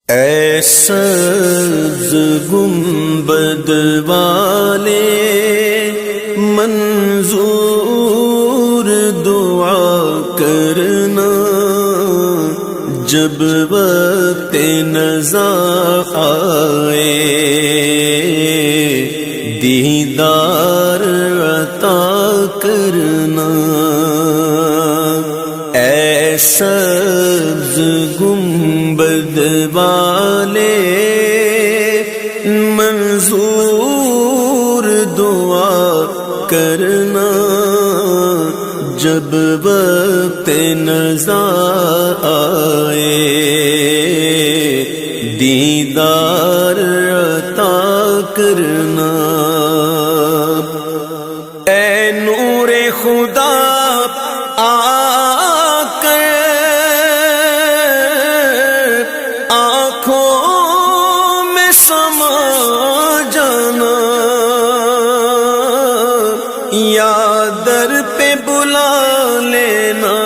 اے سبز گنبد والے منظور دعا کرنا، جب وقت نزا آئے دیدار عطا کرنا۔ اے سبز گنبد والے منظور دعا کرنا، جب وقت نزا آئے دیدار عطا کرنا۔ اے نور خدا آ کر آنکھوں میں سما جانا، یا در پہ بلا لینا،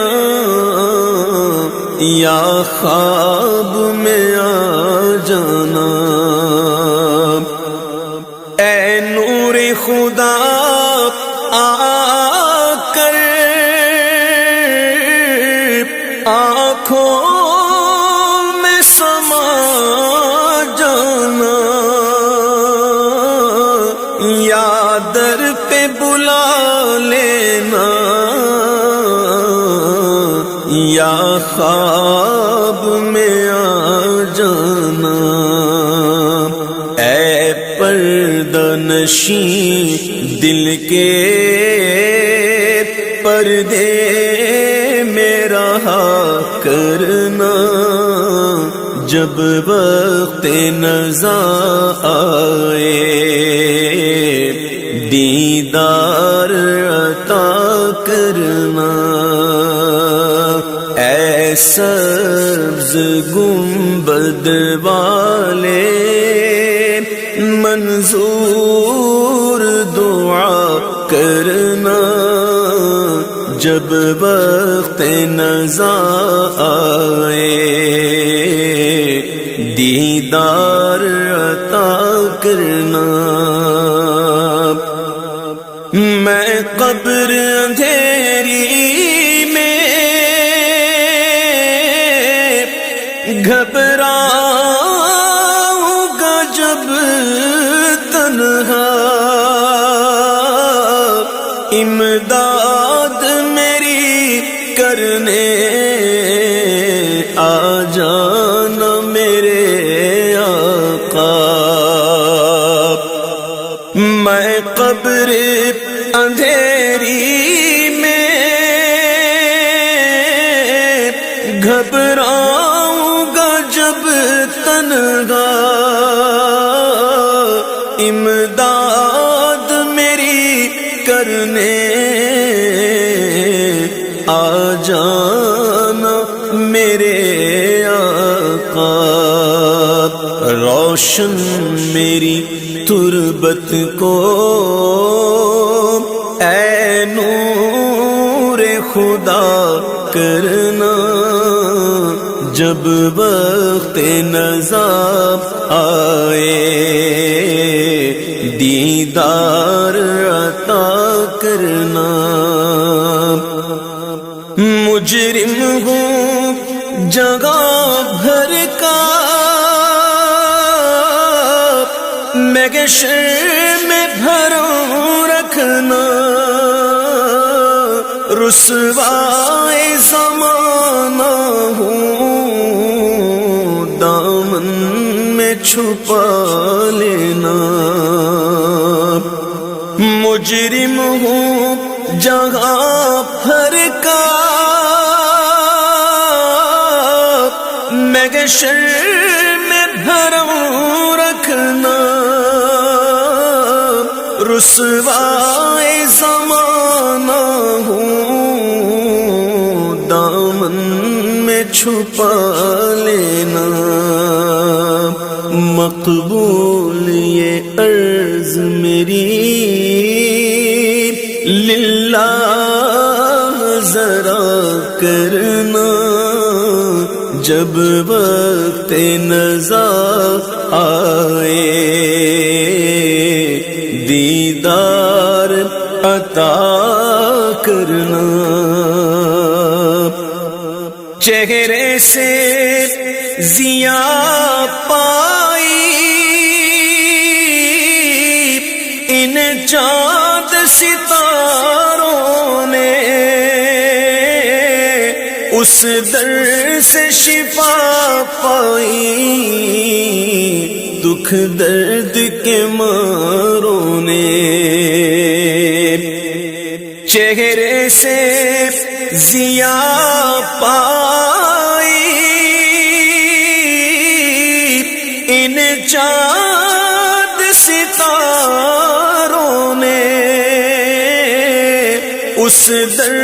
یا خواب میں آ جانا۔ اے نور خدا آ کر آنکھوں میں سما جانا، یا در پہ بلا لینا، یا خواب میں آ جانا۔ اے پردہ نشین دل کے پردے میں رہا کرنا، جب وقت نزا آئے دیدار عطا کرنا۔ اے سبز گنبد والے منظور دعا کرنا، جب وقت نزا آئے دیدار عطا کرنا۔ میں قبر اندھیری میں گھبراؤں گا جب تنہا، امداد میری کرنے آ جانا میرے آقا۔ میں قبر اندھیری میں گھبراؤں گا جب تنہا، امداد میری کرنے آ جانا میرے آقا۔ روشن میری تربت کو اے نور خدا کرنا، جب وقت نزا آئے دیدار عطا کرنا۔ مجرم ہوں جگہ بھر کا میں گشر میں بھروں رکھنا، رسوائے زمانہ ہوں دامن میں چھپا لینا۔ مجرم ہوں جگہ بھر کا میں گشر میں بھروں رکھنا، رسوائے زمانہ ہوں دامن میں چھپا لینا۔ مقبول یہ عرض میری للہ ذرا کرنا، جب وقت نزا آئے دیدار عطا کرنا، چہرے سے ضیا پائی ان چاند ستاروں نے، اس در سے شفا پائی دکھ درد کے ماروں نے، چہرے سے ضیا پائی ان چاند ستاروں نے، اس در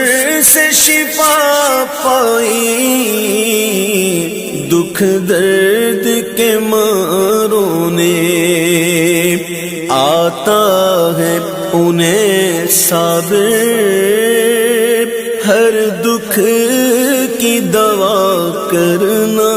سے شفا پائی دکھ درد کے ماروں نے، آتا ہے انہیں صابر ہر دکھ کی دوا کرنا،